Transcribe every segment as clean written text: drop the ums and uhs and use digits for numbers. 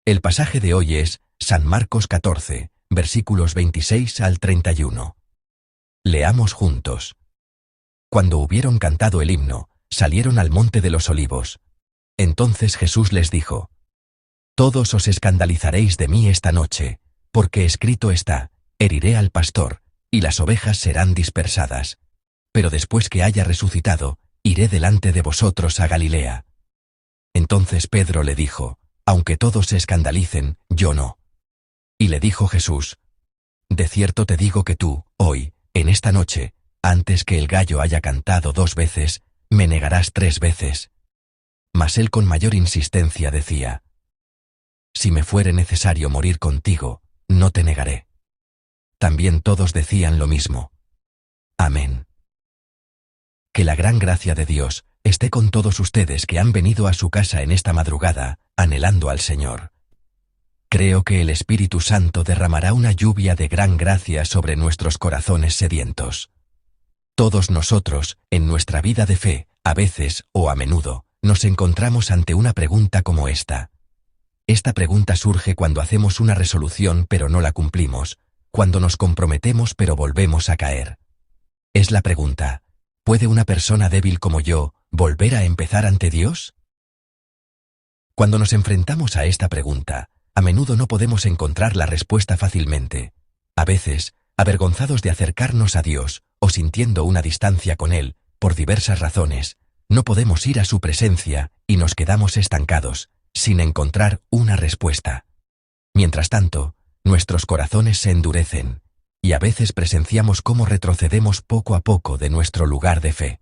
El pasaje de hoy es San Marcos 14, versículos 26 al 31. Leamos juntos. Cuando hubieron cantado el himno, salieron al monte de los Olivos. Entonces Jesús les dijo: Todos os escandalizaréis de mí esta noche, porque escrito está: heriré al pastor, y las ovejas serán dispersadas. Pero después que haya resucitado, iré delante de vosotros a Galilea. Entonces Pedro le dijo: Aunque todos se escandalicen, yo no. Y le dijo Jesús: De cierto te digo que tú, hoy, en esta noche, antes que el gallo haya cantado 2 veces, me negarás 3 veces. Mas él con mayor insistencia decía: Si me fuere necesario morir contigo, no te negaré. También todos decían lo mismo. Amén. Que la gran gracia de Dios esté con todos ustedes que han venido a su casa en esta madrugada, anhelando al Señor. Creo que el Espíritu Santo derramará una lluvia de gran gracia sobre nuestros corazones sedientos. Todos nosotros, en nuestra vida de fe, a veces o a menudo, nos encontramos ante una pregunta como esta. Esta pregunta surge cuando hacemos una resolución pero no la cumplimos, cuando nos comprometemos pero volvemos a caer. Es la pregunta: ¿puede una persona débil como yo volver a empezar ante Dios? Cuando nos enfrentamos a esta pregunta, a menudo no podemos encontrar la respuesta fácilmente. A veces, avergonzados de acercarnos a Dios, o sintiendo una distancia con Él, por diversas razones, no podemos ir a su presencia y nos quedamos estancados, sin encontrar una respuesta. Mientras tanto, nuestros corazones se endurecen, y a veces presenciamos cómo retrocedemos poco a poco de nuestro lugar de fe.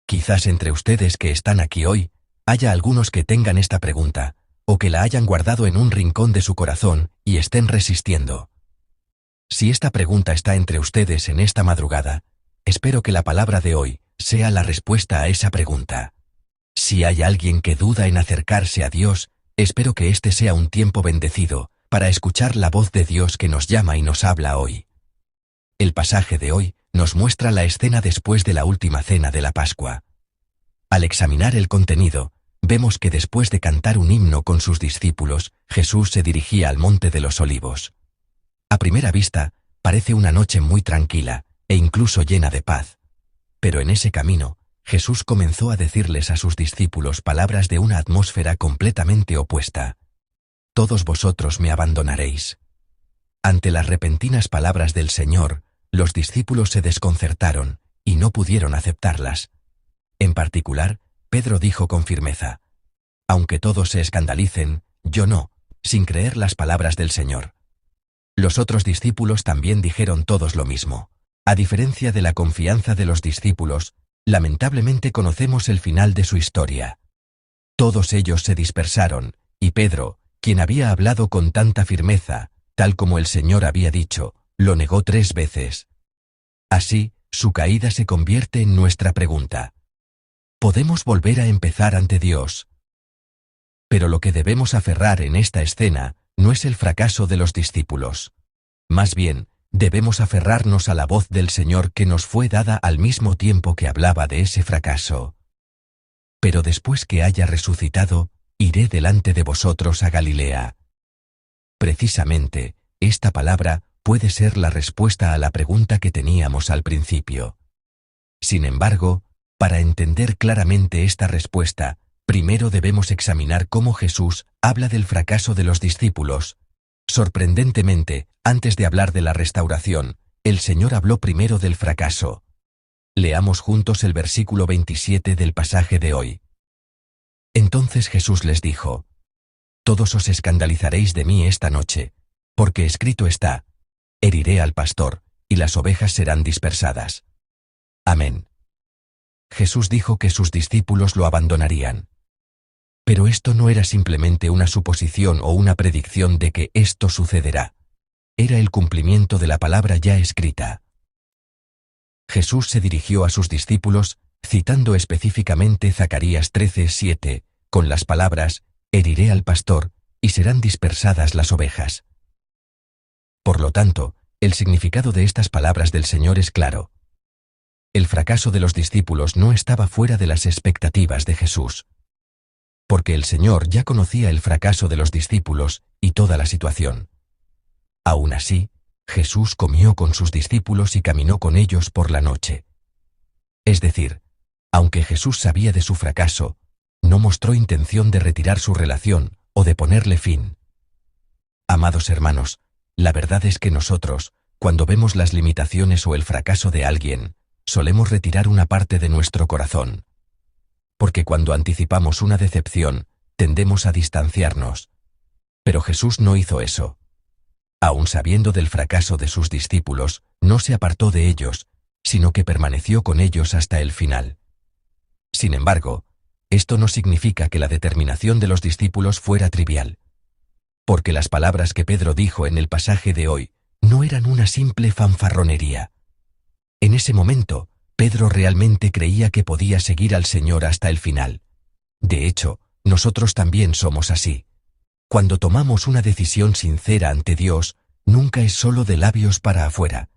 Quizás entre ustedes que están aquí hoy, haya algunos que tengan esta pregunta, o que la hayan guardado en un rincón de su corazón y estén resistiendo. Si esta pregunta está entre ustedes en esta madrugada, espero que la palabra de hoy sea la respuesta a esa pregunta. Si hay alguien que duda en acercarse a Dios, espero que este sea un tiempo bendecido para escuchar la voz de Dios que nos llama y nos habla hoy. El pasaje de hoy nos muestra la escena después de la última cena de la Pascua. Al examinar el contenido, vemos que después de cantar un himno con sus discípulos, Jesús se dirigía al monte de los Olivos. A primera vista, parece una noche muy tranquila, e incluso llena de paz. Pero en ese camino, Jesús comenzó a decirles a sus discípulos palabras de una atmósfera completamente opuesta. Todos vosotros me abandonaréis. Ante las repentinas palabras del Señor, los discípulos se desconcertaron y no pudieron aceptarlas. En particular, Pedro dijo con firmeza: Aunque todos se escandalicen, yo no, sin creer las palabras del Señor. Los otros discípulos también dijeron todos lo mismo. A diferencia de la confianza de los discípulos, lamentablemente conocemos el final de su historia. Todos ellos se dispersaron, y Pedro, quien había hablado con tanta firmeza, tal como el Señor había dicho, lo negó 3 veces. Así, su caída se convierte en nuestra pregunta. ¿Podemos volver a empezar ante Dios? Pero lo que debemos aferrar en esta escena no es el fracaso de los discípulos. Más bien, debemos aferrarnos a la voz del Señor que nos fue dada al mismo tiempo que hablaba de ese fracaso. Pero después que haya resucitado, iré delante de vosotros a Galilea. Precisamente, esta palabra puede ser la respuesta a la pregunta que teníamos al principio. Sin embargo, para entender claramente esta respuesta, primero debemos examinar cómo Jesús habla del fracaso de los discípulos. Sorprendentemente, antes de hablar de la restauración, el Señor habló primero del fracaso. Leamos juntos el versículo 27 del pasaje de hoy. Entonces Jesús les dijo: Todos os escandalizaréis de mí esta noche, porque escrito está: heriré al pastor, y las ovejas serán dispersadas. Amén. Jesús dijo que sus discípulos lo abandonarían. Pero esto no era simplemente una suposición o una predicción de que esto sucederá. Era el cumplimiento de la palabra ya escrita. Jesús se dirigió a sus discípulos, citando específicamente Zacarías 13:7, con las palabras: heriré al pastor, y serán dispersadas las ovejas. Por lo tanto, el significado de estas palabras del Señor es claro. El fracaso de los discípulos no estaba fuera de las expectativas de Jesús. porque el Señor ya conocía el fracaso de los discípulos y toda la situación. Aún así, Jesús comió con sus discípulos y caminó con ellos por la noche. Es decir, aunque Jesús sabía de su fracaso, no mostró intención de retirar su relación o de ponerle fin. Amados hermanos, la verdad es que nosotros, cuando vemos las limitaciones o el fracaso de alguien, solemos retirar una parte de nuestro corazón. Porque cuando anticipamos una decepción, tendemos a distanciarnos. Pero Jesús no hizo eso. Aun sabiendo del fracaso de sus discípulos, no se apartó de ellos, sino que permaneció con ellos hasta el final. Sin embargo, esto no significa que la determinación de los discípulos fuera trivial. Porque las palabras que Pedro dijo en el pasaje de hoy no eran una simple fanfarronería. En ese momento, Pedro realmente creía que podía seguir al Señor hasta el final. De hecho, nosotros también somos así. Cuando tomamos una decisión sincera ante Dios, nunca es solo de labios para afuera.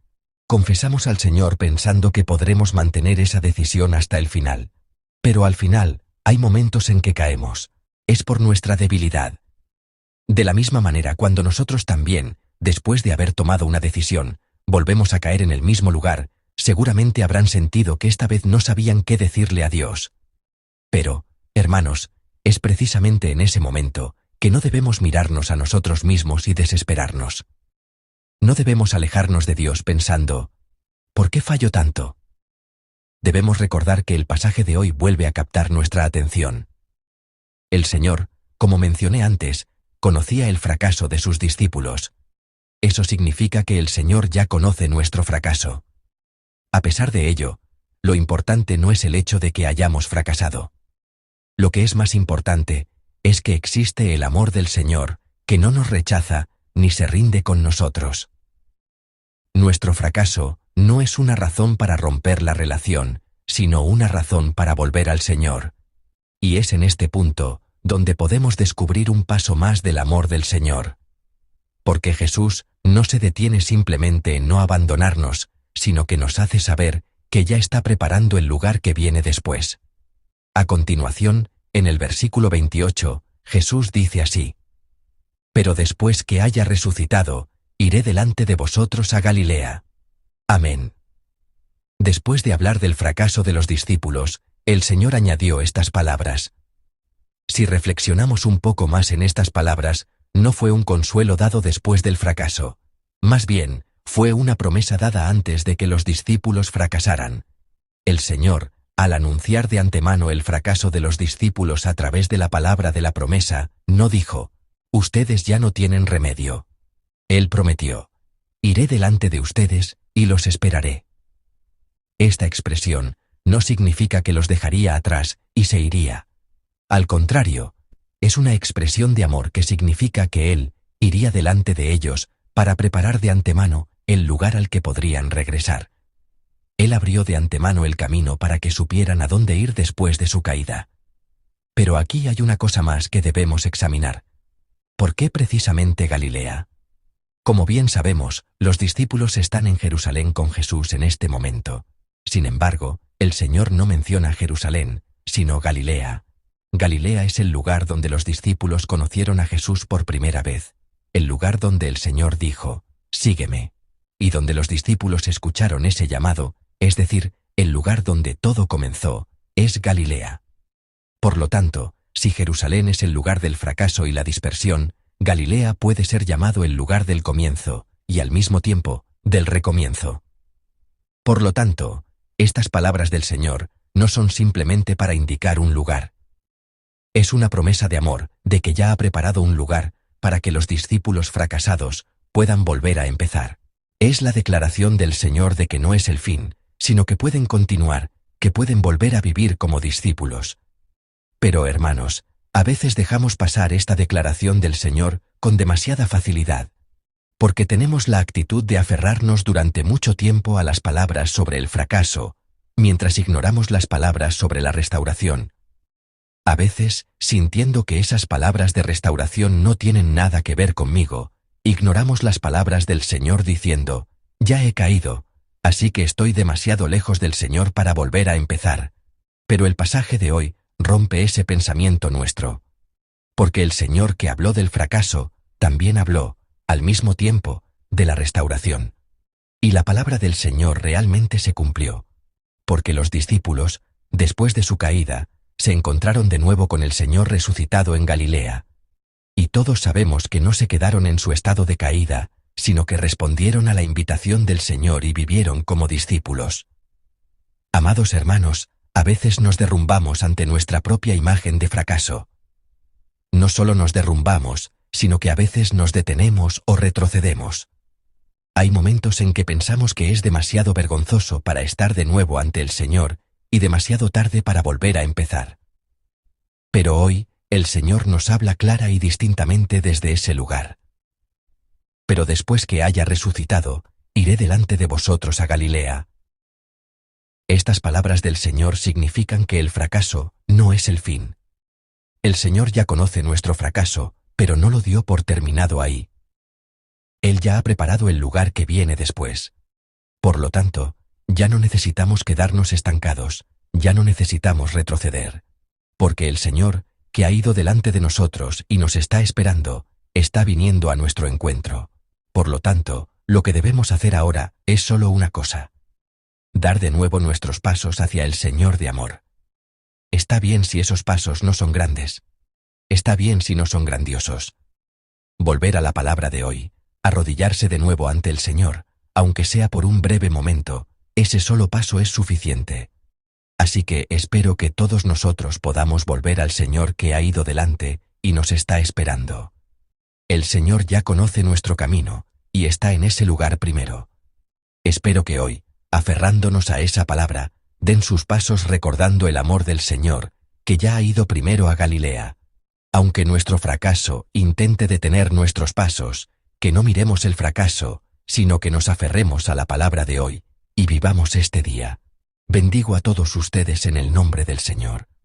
Confesamos al Señor pensando que podremos mantener esa decisión hasta el final. Pero al final, hay momentos en que caemos. Es por nuestra debilidad. De la misma manera, cuando nosotros también, después de haber tomado una decisión, volvemos a caer en el mismo lugar, seguramente habrán sentido que esta vez no sabían qué decirle a Dios. Pero, hermanos, es precisamente en ese momento que no debemos mirarnos a nosotros mismos y desesperarnos. No debemos alejarnos de Dios pensando, ¿por qué fallo tanto? Debemos recordar que el pasaje de hoy vuelve a captar nuestra atención. El Señor, como mencioné antes, conocía el fracaso de sus discípulos. Eso significa que el Señor ya conoce nuestro fracaso. A pesar de ello, lo importante no es el hecho de que hayamos fracasado. Lo que es más importante es que existe el amor del Señor, que no nos rechaza ni se rinde con nosotros. Nuestro fracaso no es una razón para romper la relación, sino una razón para volver al Señor. Y es en este punto donde podemos descubrir un paso más del amor del Señor. Porque Jesús no se detiene simplemente en no abandonarnos, sino que nos hace saber que ya está preparando el lugar que viene después. A continuación, en el versículo 28, Jesús dice así: «Pero después que haya resucitado, iré delante de vosotros a Galilea». Amén. Después de hablar del fracaso de los discípulos, el Señor añadió estas palabras. Si reflexionamos un poco más en estas palabras, no fue un consuelo dado después del fracaso. Más bien, fue una promesa dada antes de que los discípulos fracasaran. El Señor, al anunciar de antemano el fracaso de los discípulos a través de la palabra de la promesa, no dijo, «Ustedes ya no tienen remedio». Él prometió, «Iré delante de ustedes y los esperaré». Esta expresión no significa que los dejaría atrás y se iría. Al contrario, es una expresión de amor que significa que Él iría delante de ellos para preparar de antemano el lugar al que podrían regresar. Él abrió de antemano el camino para que supieran a dónde ir después de su caída. Pero aquí hay una cosa más que debemos examinar. ¿Por qué precisamente Galilea? Como bien sabemos, los discípulos están en Jerusalén con Jesús en este momento. Sin embargo, el Señor no menciona Jerusalén, sino Galilea. Galilea es el lugar donde los discípulos conocieron a Jesús por primera vez, el lugar donde el Señor dijo, «Sígueme», y donde los discípulos escucharon ese llamado, es decir, el lugar donde todo comenzó, es Galilea. Por lo tanto, si Jerusalén es el lugar del fracaso y la dispersión, Galilea puede ser llamado el lugar del comienzo, y al mismo tiempo, del recomienzo. Por lo tanto, estas palabras del Señor no son simplemente para indicar un lugar. Es una promesa de amor, de que ya ha preparado un lugar para que los discípulos fracasados puedan volver a empezar. Es la declaración del Señor de que no es el fin, sino que pueden continuar, que pueden volver a vivir como discípulos. Pero, hermanos, a veces dejamos pasar esta declaración del Señor con demasiada facilidad, porque tenemos la actitud de aferrarnos durante mucho tiempo a las palabras sobre el fracaso, mientras ignoramos las palabras sobre la restauración. A veces, sintiendo que esas palabras de restauración no tienen nada que ver conmigo, ignoramos las palabras del Señor diciendo, «Ya he caído, así que estoy demasiado lejos del Señor para volver a empezar». Pero el pasaje de hoy rompe ese pensamiento nuestro. Porque el Señor que habló del fracaso, también habló, al mismo tiempo, de la restauración. Y la palabra del Señor realmente se cumplió. Porque los discípulos, después de su caída, se encontraron de nuevo con el Señor resucitado en Galilea. Y todos sabemos que no se quedaron en su estado de caída, sino que respondieron a la invitación del Señor y vivieron como discípulos. Amados hermanos, a veces nos derrumbamos ante nuestra propia imagen de fracaso. No solo nos derrumbamos, sino que a veces nos detenemos o retrocedemos. Hay momentos en que pensamos que es demasiado vergonzoso para estar de nuevo ante el Señor y demasiado tarde para volver a empezar. Pero hoy, el Señor nos habla clara y distintamente desde ese lugar. Pero después que haya resucitado, iré delante de vosotros a Galilea. Estas palabras del Señor significan que el fracaso no es el fin. El Señor ya conoce nuestro fracaso, pero no lo dio por terminado ahí. Él ya ha preparado el lugar que viene después. Por lo tanto, ya no necesitamos quedarnos estancados, ya no necesitamos retroceder. Porque el Señor, que ha ido delante de nosotros y nos está esperando, está viniendo a nuestro encuentro. Por lo tanto, lo que debemos hacer ahora es solo una cosa: dar de nuevo nuestros pasos hacia el Señor de amor. Está bien si esos pasos no son grandes. Está bien si no son grandiosos. Volver a la palabra de hoy, arrodillarse de nuevo ante el Señor, aunque sea por un breve momento, ese solo paso es suficiente. Así que espero que todos nosotros podamos volver al Señor que ha ido delante y nos está esperando. El Señor ya conoce nuestro camino y está en ese lugar primero. Espero que hoy, aferrándonos a esa palabra, den sus pasos recordando el amor del Señor, que ya ha ido primero a Galilea. Aunque nuestro fracaso intente detener nuestros pasos, que no miremos el fracaso, sino que nos aferremos a la palabra de hoy y vivamos este día. Bendigo a todos ustedes en el nombre del Señor.